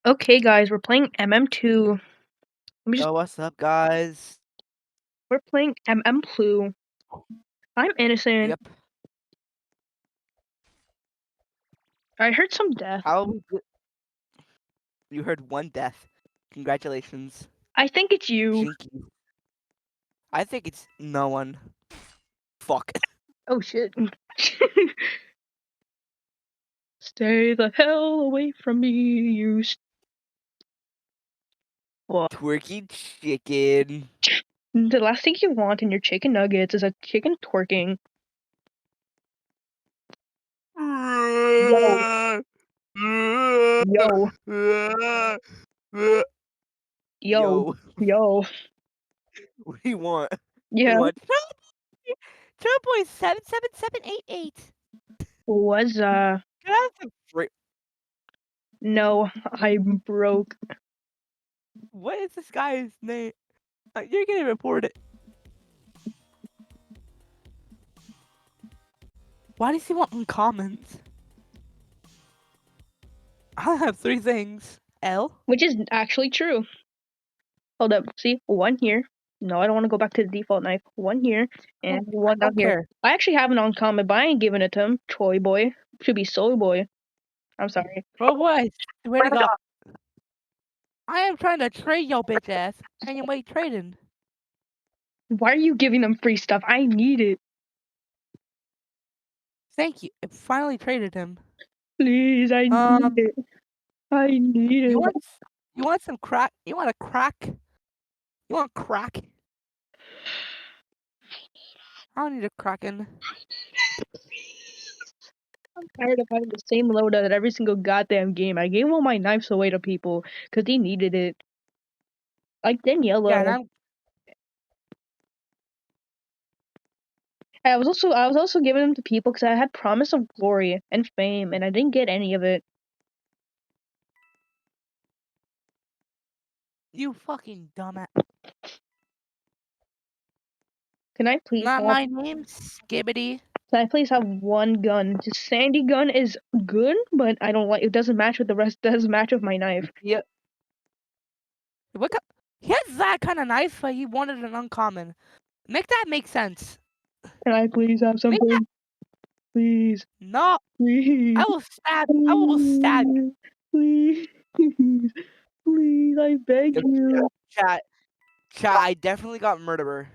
Okay, guys, we're playing MM2. Yo, what's up, guys? We're playing MM2. I'm innocent. Yep. I heard some death. How we good? You heard one death. Congratulations, I think it's you. Jinky. I think it's no one. Fuck. Oh shit. Stay the hell away from me, you. What? Twerky chicken. The last thing you want in your chicken nuggets is a chicken twerking. Yo, yo, yo, Yo, yo. what do you want? Yeah, You want 2.77788? was Can I have some free? no, I'm broke. What is this guy's name? You're getting reported. Why does he want uncommons? I have 3 things. L. Which is actually true. Hold up, see? One here. No, I don't want to go back to the default knife. One here, I and one down don't here. care. I actually have an uncommon, but I ain't giving it to him. Troy boy. Should be soy boy. I'm sorry. Bro, boy, I swear to God. I am trying to trade your bitch ass, and you ain't trading. Why are you giving them free stuff? I need it. Thank you. I finally traded him. Please, I need it. I need You it. want you want some crack? You want a crack? You want crack? I don't need a kraken. I'm tired of having the same loadout at every single goddamn game. I gave all my knives away to people because they needed it. Like Daniela. Yeah, and I'm I was also giving them to people because I had promise of glory and fame, and I didn't get any of it. you fucking dumbass. Can I please Not have? my name, Skibbity. Can I please have one gun? Just sandy gun is good, but I don't like. It doesn't match with the rest. Doesn't match with my knife. Yep. What? He has that kind of knife, but he wanted an uncommon. Make that make sense. Can I please have Make that something? Please, no. please, I will stab. I will stab you. please, please, please! I beg Yo, you. Chat. Chat. I definitely got murderer.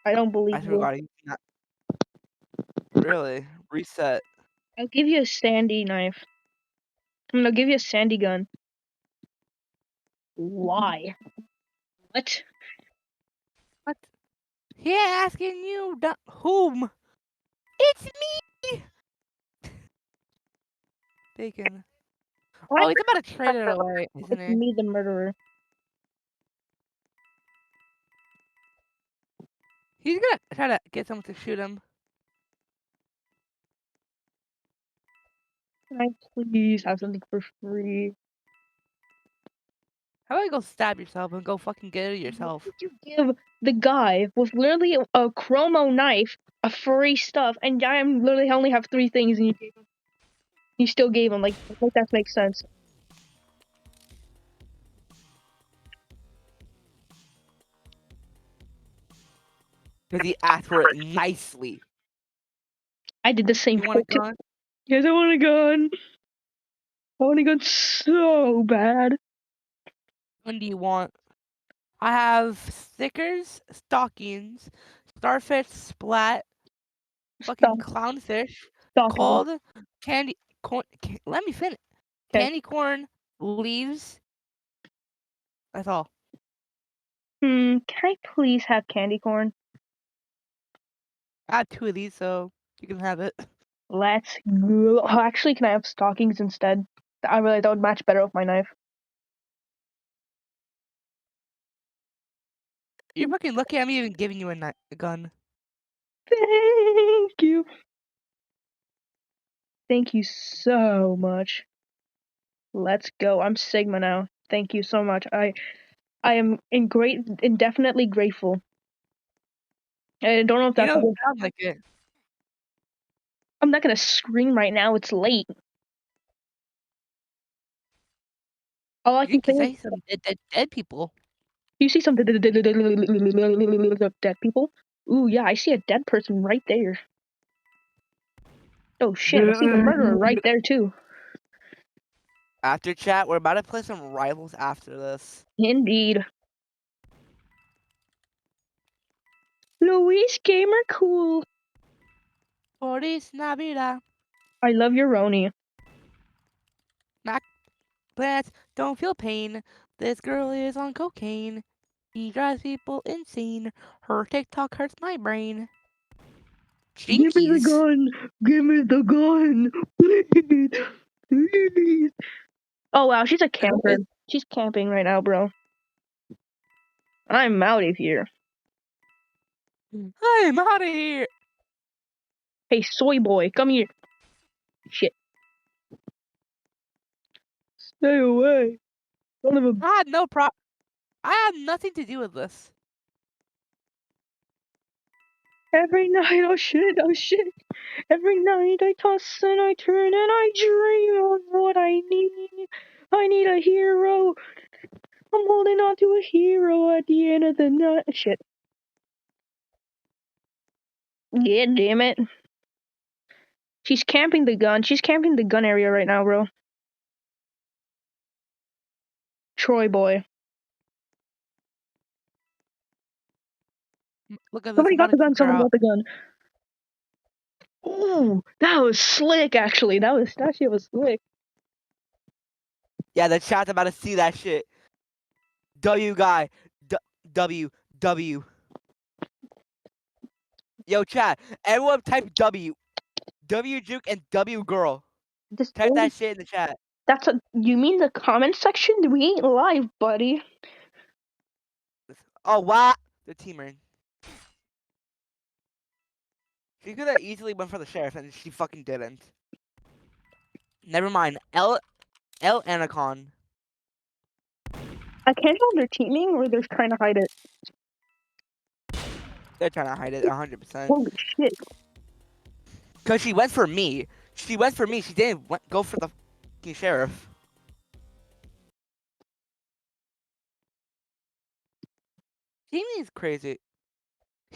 I don't believe I you. forgot. Not really. Reset. I'll give you a sandy knife. I'm gonna give you a sandy gun. Why? What? What? He asking you whom? It's me! Bacon. Why? Oh, he's about to trade it away, isn't It's he? me, the murderer. He's gonna try to get someone to shoot him. Can I please have something for free? How about you go stab yourself and go fucking get it yourself? You give the guy with literally a chromo knife a free stuff, and I am literally only have 3 things, and you still gave him like that makes sense. Because he asked for it nicely. I did the same. You want a gun? Yes, I want a gun. I want a gun so bad. When do you want? I have stickers, stockings, starfish splat, fucking Stop. clownfish, Stop me. called candy corn. Let me finish. Okay. Candy corn leaves. That's all. Can I please have candy corn? I have 2 of these, so you can have it. Let's go. Oh, actually, can I have stockings instead? I realize that would match better with my knife. You're fucking lucky I'm even giving you a gun. Thank you. Thank you so much. Let's go. I'm Sigma now. Thank you so much. I am indefinitely grateful. I don't know if You that's a know, good. sound like it. I'm not gonna scream right now. It's late. All I You can say can is say some dead people. you see some dead people. Ooh, yeah, I see a dead person right there. Oh shit, I see the murderer right there too. After chat, we're about to play some rivals after this. Indeed. Luis Gamer Cool. Feliz Navidad. I love your Roni. Mac plants don't feel pain. This girl is on cocaine. She drives people insane. Her TikTok hurts my brain. Give me the Jinkies. gun. Give me the gun. Please. Please. Oh wow, she's a camper. She's camping right now, bro. I'm out of here. I'm out of here. Hey, soy boy, come here. Shit. Stay away. Son of a. I had no pro. I have nothing to do with this. Every night, oh shit, oh shit. Every night I toss and I turn and I dream of what I need. I need a hero. I'm holding on to a hero at the end of the night. Shit. Yeah, damn it. She's camping the gun. She's camping the gun area right now, bro. Troy boy. Look at this. Somebody I'm about got to the gun. kick her Somebody out. got the gun. Ooh, that was slick, actually. That shit was slick. Yeah, the chat's about to see that shit. W guy. W. W. Yo, chat. Everyone type W. W juke and W girl. This Type that shit in the chat. that's a. You mean the comment section? We ain't live, buddy. Oh, wow. The teamer. She could have easily went for the sheriff, and she fucking didn't. Never mind. L Anacon. I can't tell if they're teaming or they're trying to hide it. They're trying to hide it 100%. Holy shit. Because she went for me. She went for me. She didn't go for the fucking sheriff. Jamie is crazy.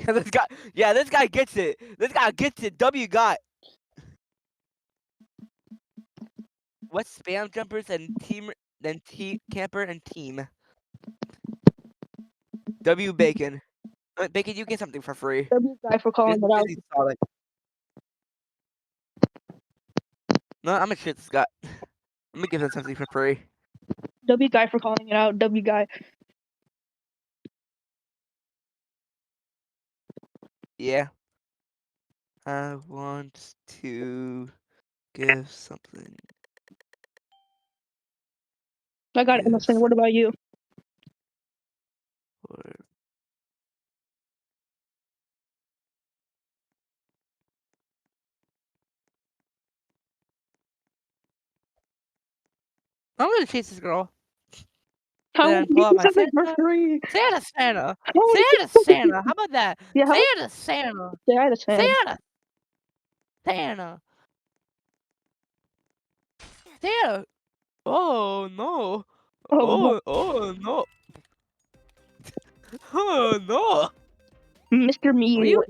This guy gets it. This guy gets it. W got. What spam jumpers and team, then camper and team. W bacon. Bacon, you get something for free. W guy for calling Just it because out. he's solid. No, I'm gonna shit this guy. I'm gonna give him something for free. W guy for calling it out. W guy. Yeah. I want to give something. I got it, Give Emerson. What about you? for... I'm gonna chase this girl. I want Then to pull give out you my something for Santa. free. Santa, Santa. I want to give Santa, you something for Santa. How free. about that? Yeah, how Santa, Santa. say I just said. Santa, Santa. Santa. Oh, no. Oh no. Oh, no. Oh, no. Mr. Are Meteor. you?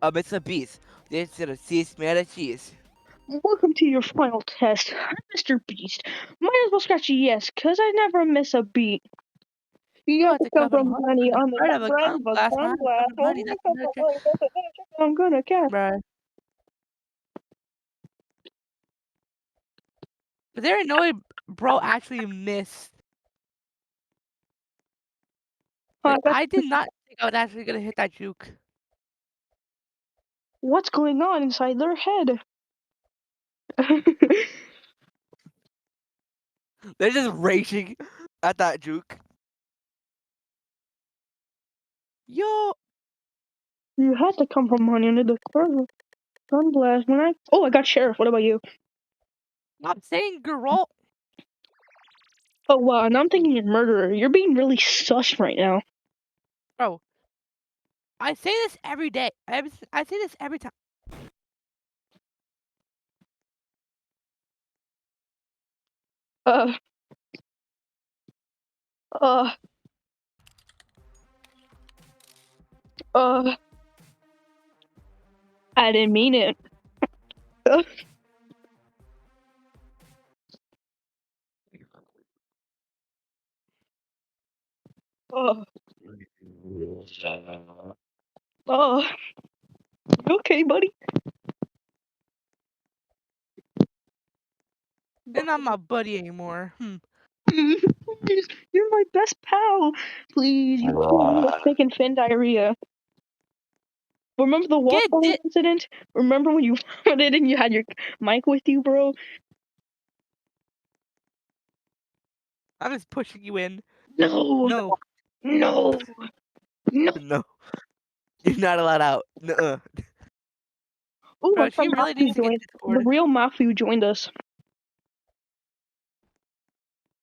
It's a beast. This is a cease made of cheese. Welcome to your final test. I'm Mr. Beast. Might as well scratch a yes, cause I never miss a beat. You got What's to a come cup of from honey honey on on the the bread of a bread gun of a glass? gun Not a cup blast. of Oh, honey. That's another trick, I'm gonna catch. bruh. But there ain't no way bro actually missed. I Like, got I did not think I was actually gonna hit that juke. what's going on inside their head? They're just raging at that juke. Yo, You had to come from honey under the bread of a gun blast. When I I got sheriff. What about you? I'm saying girl. Oh wow, and I'm thinking you're murderer. You're being really sus right now. Bro, I say this every day. I say this every time. Uh, Uh, uh, I didn't mean it. Uh, uh, uh, you okay, buddy? You're not my buddy anymore. You're my best pal. Please, you can't making Finn diarrhea. Remember the Get waffle it. incident? Remember when you vomited and you had your mic with you, bro? I'm just pushing you in. No, No, no, no. no. You're not allowed out. Nuh-uh. Oh, my Bro, she friend really Matthew needs to get joined. The Discord. real Matthew joined us.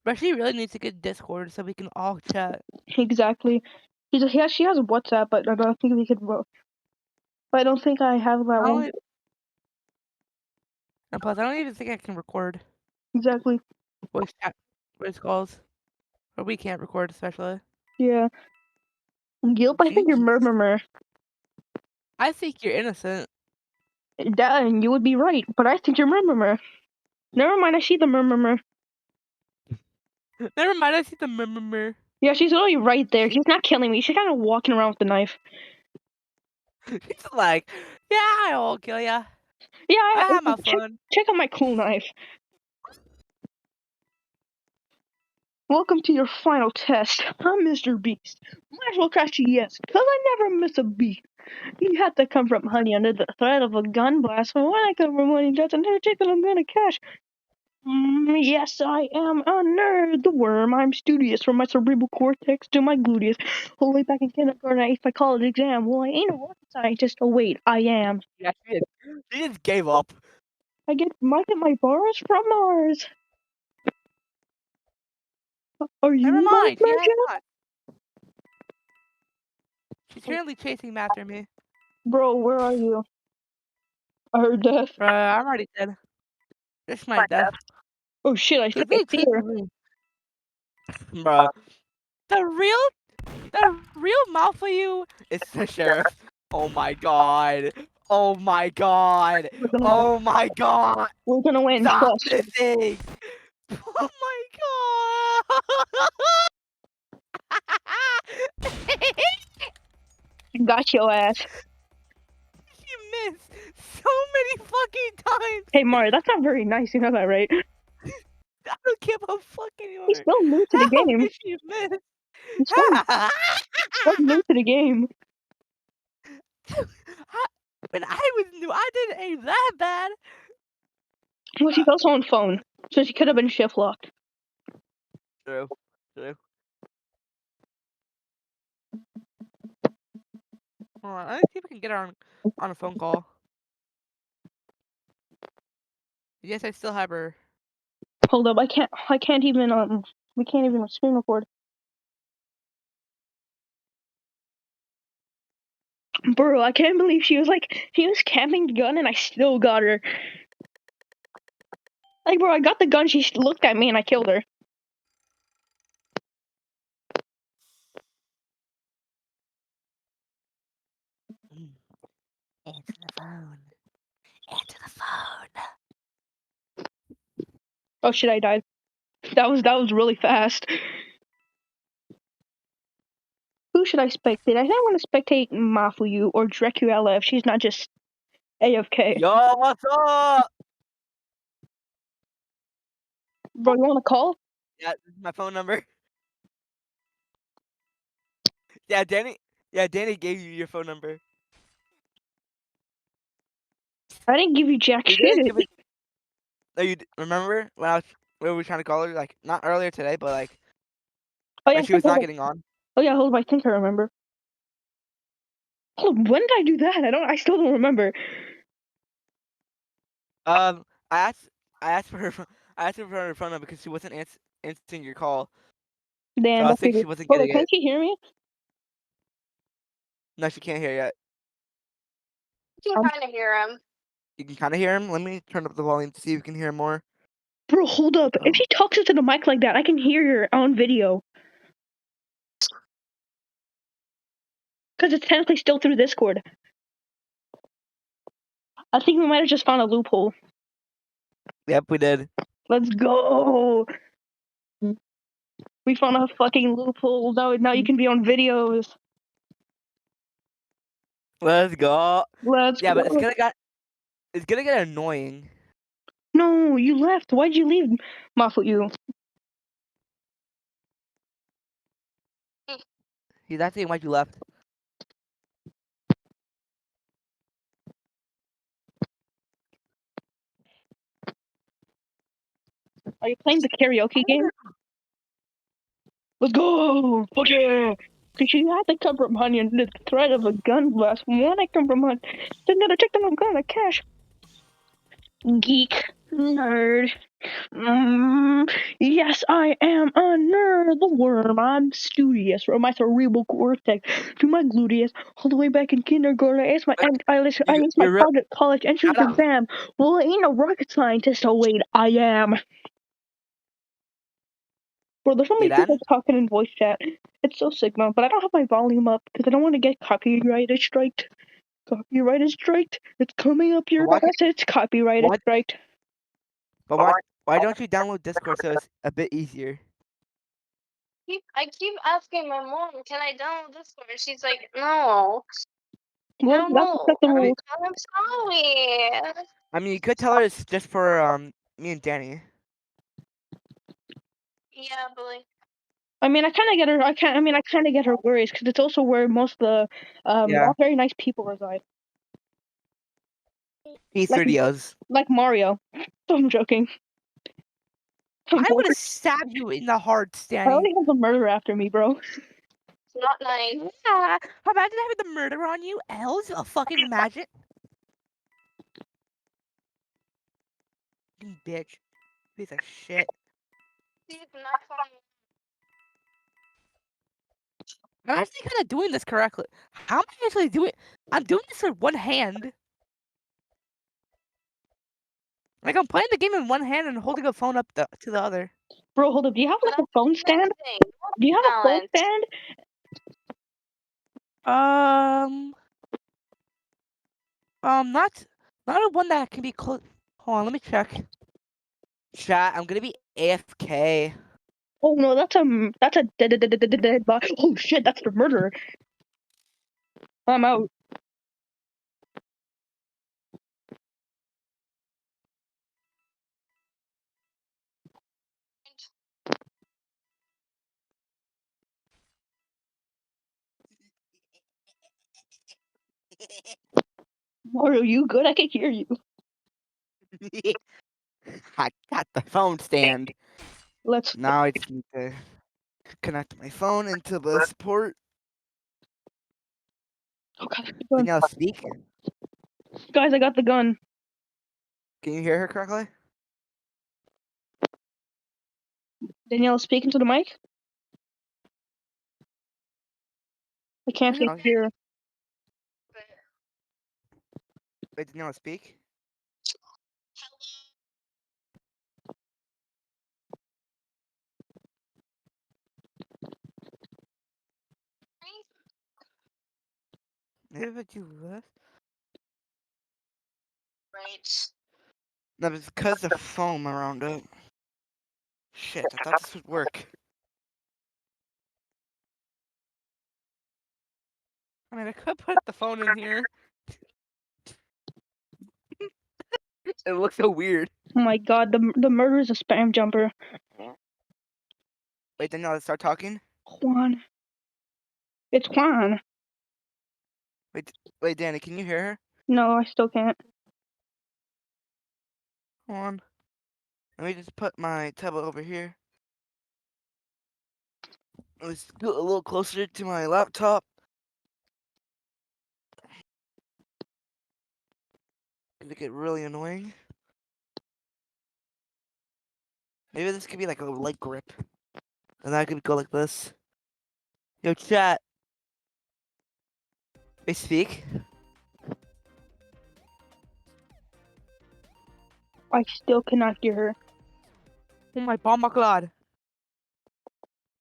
Bro, she really needs to get Discord so we can all chat. Exactly. She has WhatsApp, but I don't think we could. But I don't think I have that I one. don't, and plus, I don't even think I can record Exactly. voice chat, voice calls. Or we can't record, especially. Yeah. Gilp, I think you're Jinkies. murmur. I think you're innocent. That, and you would be right, but I think you're murmur. Never mind, I see the murmur. Never mind, I see the murmur. Yeah, she's literally right there. She, She's not killing me. She's kind of walking around with the knife. she's like, yeah, I won't kill ya. Yeah, I have my check, fun. check out my cool knife. Welcome to your final test. I'm Mr. Beast. Might as well crash a yes, cause I never miss a beat. You have to come from honey under the threat of a gun blast. When I come from honey, that's another chicken I'm gonna cash. Yes, I am a nerd, the worm. I'm studious from my cerebral cortex to my gluteus. All the way back in kindergarten, I aced my college exam. Well, I ain't a rocket scientist. Oh wait, I am. Yeah, she just gave up. I get my bars from Mars. Are Never you Mars mind, she has Major? not. She's currently chasing after me. Bro, where are you? I heard death. I'm already dead. This is my death. Oh shit, I He's took a really tear. chasing me. Bruh. The real mouth for you is the sheriff. Oh my god. Oh my god. We're gonna win. Oh my god. We're gonna win. Stop Trust. this thing. Oh my god. Got your ass. You missed so many fucking times. Hey Mario, that's not very nice. You know that, right? I don't give a fuck He's anymore. still new to the How game. did you miss? He's still new to the game. When I was new, I didn't aim that bad. Well, she's also on phone, so she could have been shift locked. True. True. Hold on, let's see if we can get her on a phone call. Yes, I still have her. Hold up, I can't even we can't even screen record. Bro, I can't believe she was camping the gun and I still got her. Like, bro, I got the gun, she looked at me and I killed her. Answer the phone. Answer the phone. Oh shit, I died. That was really fast. Who should I spectate? I think I want to spectate Mafuyu or Dracula if she's not just AFK. Yo, what's up? Bro, you want to call? Yeah, this is my phone number. Yeah, Danny. Yeah, Danny gave you your phone number. I didn't give you jack He didn't shit. give it. No, remember when we were trying to call her? Like not earlier today, but like Oh yeah, when I she think was not getting on. oh yeah, hold up, I think I remember. Hold up, when did I do that? I still don't remember. Um, I asked I asked for her. I asked her for her phone number because she wasn't answering your call. So Damn, I that's think it. she wasn't Hold up, getting can't it. you hear me? No, she can't hear yet. Can Um, kind of hear him. You can kind of hear him. Let me turn up the volume to see if you can hear more. bro, hold up. If Um, she talks into the mic like that, I can hear her on video. Because it's technically still through Discord. I think we might have just found a loophole. Yep, we did. Let's go. We found a fucking loophole. Now you can be on videos. Let's go. Let's Yeah, go. but it's gonna get annoying. No, you left. Why'd you leave, Muffle you? He's asking why you left. Are you playing the karaoke game? Let's go! Fuck yeah! Cause you had to come from behind you the threat of a gun blast. One I come from behind. Then another check them I'm gonna cash. Geek. Nerd. Yes, I am a nerd. The worm. I'm studious from my cerebral cortex to my gluteus. All the way back in kindergarten, I aced my You're college entrance Shut up. exam. Well, I ain't no rocket scientist. Oh wait, I am. Bro, there's so You many people done? talking in voice chat. It's so Sigma, but I don't have my volume up because I don't want to get copyrighted striked. Copyrighted striked. It's coming up your Why? ass. It's copyrighted What? striked. But why don't you download Discord so it's a bit easier? I keep asking my mom, can I download Discord? She's like, no. Well, that's No. acceptable. I'm sorry. I mean, you could tell her it's just for me and Danny. Yeah, but like, I mean, I kind of get her. I kind of get her worries because it's also where most of the Yeah. not very nice people reside, P3DOs. like Mario. I'm joking. I'm I would joking. have stabbed you in the heart, I Stanny. already have the murder after me, bro. it's not nice. Yeah. Imagine having the murder on you. Els, a fucking imagine. You bitch. Piece of shit. She's not funny. I'm actually kind of doing this correctly. How am I actually doing? I'm doing this with one hand. Like I'm playing the game in one hand and holding a phone up to the other. Bro, hold up. Do you have like a That's phone stand? amazing. Do you have a phone Talent. stand? Not a one that can be close. Hold on, let me check. Chat, I'm gonna be AFK. Oh no, that's a dead body. Oh shit, that's the murderer. I'm out. Mario, you good? I can hear you. I got the phone stand. Let's. Now I just need to connect my phone into this port. Oh god, the gun. Danielle, speak. Guys, I got the gun. Can you hear her correctly? Danielle, speaking to the mic. I can't Danielle, hear. wait, Danielle, speak. Maybe if I do this. Right. No, but it's because the foam around it. Shit, I thought this would work. I mean, I could put the phone in here. It looks so weird. Oh my god, the murderer is a spam jumper. Wait, Danielle, let's start talking. Juan. It's Juan. Wait, Danny, can you hear her? No, I still can't. Hold on. Let me just put my tablet over here. Let's go a little closer to my laptop. It get really annoying. Maybe this could be like a light grip. And then I could go like this. Yo, chat. They speak. I still cannot hear her. Oh my god.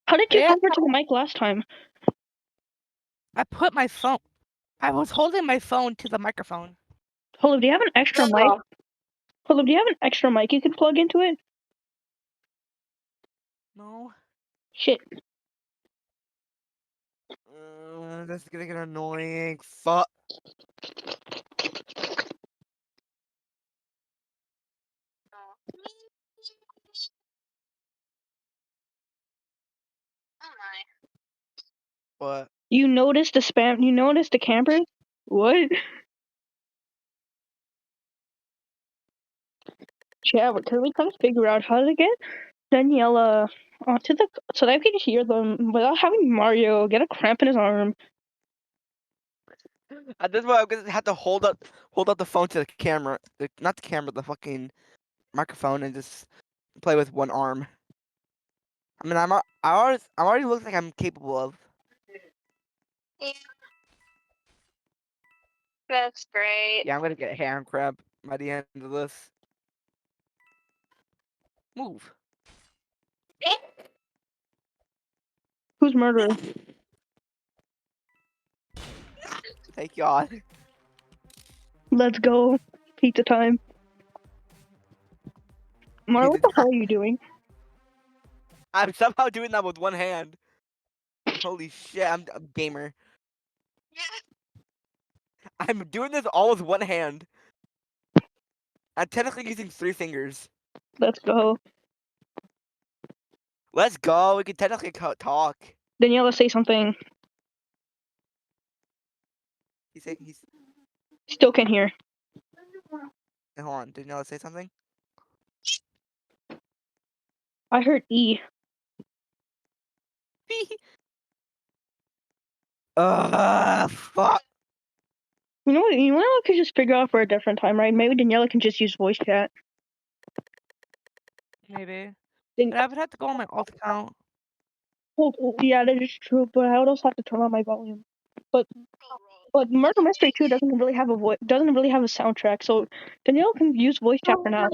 How did you Yeah. help her to the mic last time? I put my phone. I was holding my phone to the microphone. Hold up, do you have an extra mic? No. Hold up, do you have an extra mic you can plug into it? No. Shit. That's gonna get annoying. Fuck. Oh my. What? You noticed the spam? You noticed the campers? What? Yeah, but can we kind of figure out how to get Daniela onto the so that I can hear them without having Mario get a cramp in his arm? At this point, I'm gonna have to hold up the phone to the camera, not the camera, the fucking microphone, and just play with one arm. I mean, I already look like I'm capable of. Yeah. That's great. Yeah, I'm gonna get a hand cramp by the end of this. Move. Who's murderer? Thank God. Let's go. Pizza time. Mario, what Pizza the hell are you doing? I'm somehow doing that with one hand. Holy shit, I'm a gamer. Yeah. I'm doing this all with one hand. I'm technically using 3 fingers. Let's go. Let's go. We can technically talk. Daniela, say something. He's. Still can't hear. Hold on. Did Noah say something? I heard E. Fuck. You know what? You know what? We could just figure out for a different time, right? Maybe Daniela can just use voice chat. Maybe. Dan- But I would have to go on my alt account. yeah, that is true. But I would also have to turn on my volume. But Murder Mystery 2 doesn't really have a doesn't really have a soundtrack, so Danielle can use voice chat for now.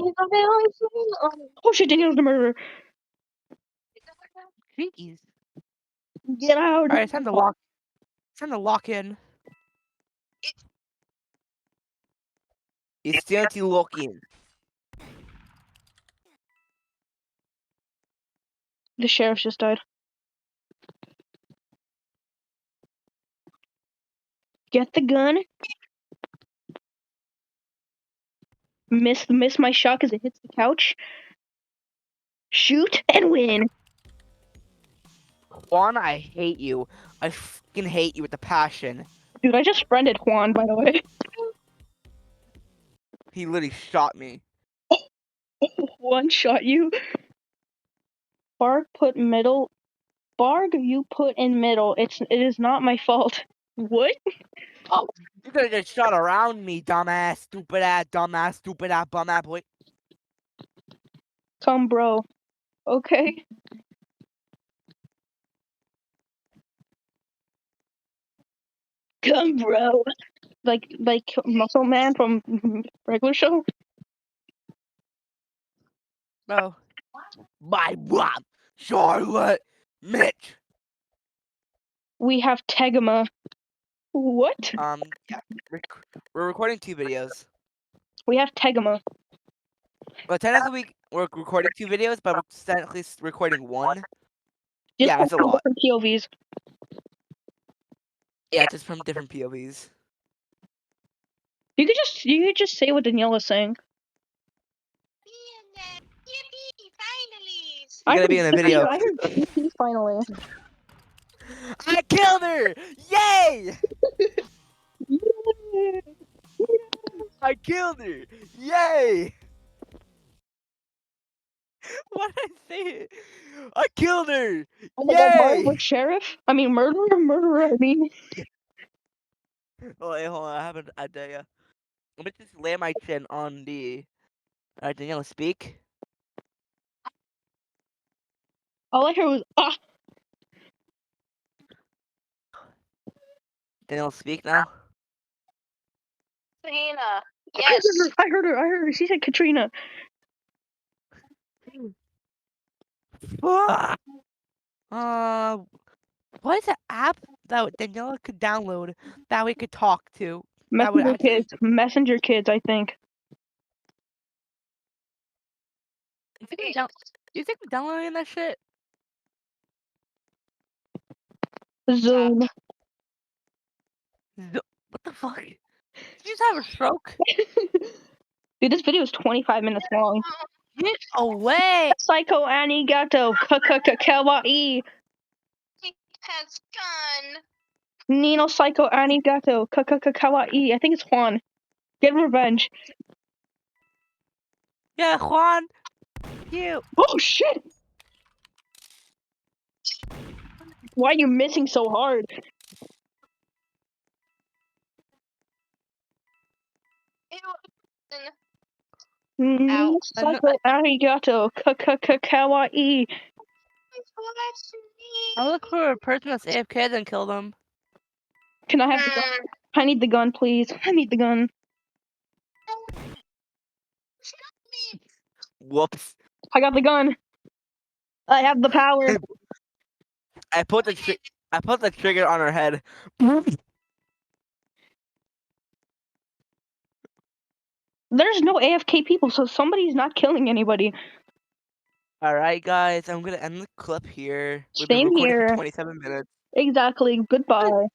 Oh shit, Danielle's the murderer. Jeez. Get out. Alright, it's time to lock. It's time to lock in. He's still looking. The sheriff just died. Get the gun. Miss my shot because it hits the couch. Shoot and win. Juan, I hate you. I fucking hate you with a passion. Dude, I just friended Juan, by the way. He literally shot me. One shot you. Barg put middle. Barg, you put in middle. It is not my fault. What? Oh, you could have just shot around me, dumbass, stupid ass, bum ass boy. Come, bro. Okay. Come, bro. Like Muscle Man from regular show. Bro. My mom, Charlotte, Mitch. We have Tegama. What? Yeah, we're recording 2 videos. We have Tegama. Well, technically we're recording 2 videos, but we're technically recording 1. Just Yeah, from it's a lot. different POVs. Yeah, just from different POVs. You could just say what Daniela's saying. Yippee! Finally! You're gonna be in the video. I heard yippee finally. I killed her! Yay! I killed her! Yay! Why did I say it? I killed her! Oh my god, Barg Yay! was sheriff? I mean murderer, I mean. Oh, wait, hold on, I have an idea. Let me just lay my chin on the... Alright, Daniela, speak. All I heard was Daniela, speak now. Selena. Yes. I heard her. She said Katrina. Ah! What is the app that Daniela could download that we could talk to. That would Messenger actually. kids. Messenger kids, I think. You think we're downloading that shit? Zoom. What the fuck? Did you just have a stroke? Dude, this video is 25 minutes long. Get away! Psycho Anigato. Kawaii. He has gun. Nino Psycho Anigato. Kawaii. I think it's Juan. Get revenge. Yeah, Juan. You. Oh shit! Why are you missing so hard? Ew. Nino Psycho Arigato. Kawaii. I'll look for a person that's AFK and kill them. Can I have the gun? I need the gun, please. I need the gun. Whoops. I got the gun. I have the power. I put the trigger on her head. There's no AFK people, so somebody's not killing anybody. Alright, guys, I'm gonna end the clip here. We've been Same recording for here. 27 minutes. Exactly. Goodbye.